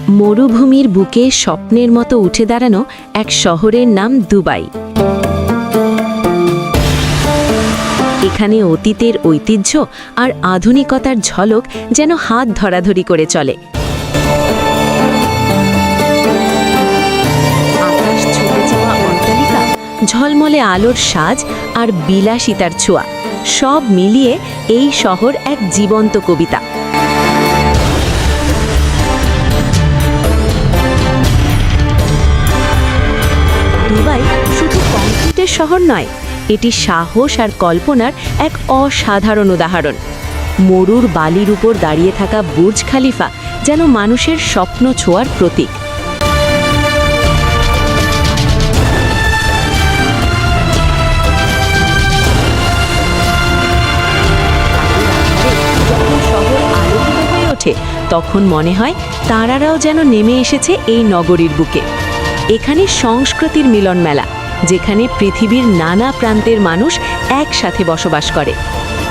মরুভূমির বুকে স্বপ্নের মতো উঠে দাঁড়ানো এক শহরের নাম দুবাই। এখানে অতীতের ঐতিহ্য আর আধুনিকতার ঝলক যেন হাত ধরাধরি করে চলে। আকাশ ছুটে যাওয়া অট্টালিকা, ঝলমলে আলোর সাজ আর বিলাসিতার ছোঁয়া, সব মিলিয়ে এই শহর এক জীবন্ত কবিতা। দুবাই শুধু কংক্রিটের শহর নয়, এটি সাহস আর কল্পনার এক অসাধারণ উদাহরণ। মরুর বালির উপর দাঁড়িয়ে থাকা বুর্জ খালিফা যেন মানুষের স্বপ্ন ছোঁয়ার প্রতীক। যখন শহর আলোকিত হয়ে ওঠে, তখন মনে হয় তারারাও যেন নেমে এসেছে এই নগরীর বুকে। এখানে সংস্কৃতির মিলন মেলা, যেখানে পৃথিবীর নানা প্রান্তের মানুষ একসাথে বসবাস করে।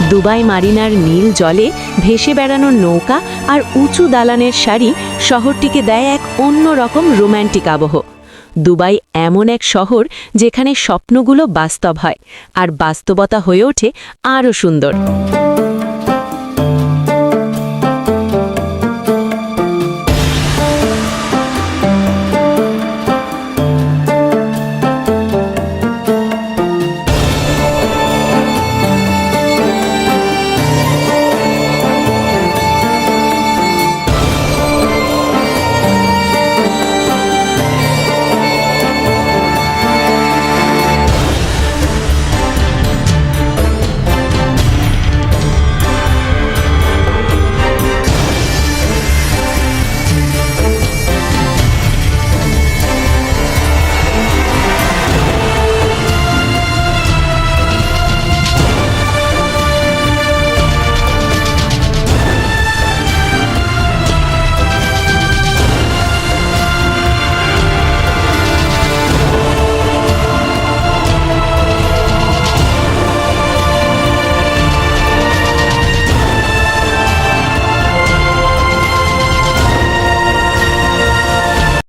দুবাই মারিনার নীল জলে ভেসে বেড়ানো নৌকা আর উঁচু দালানের সারি শহরটিকে দেয় এক অন্যরকম রোম্যান্টিক আবহ। দুবাই এমন এক শহর যেখানে স্বপ্নগুলো বাস্তব হয় আর বাস্তবতা হয়ে ওঠে আরও সুন্দর।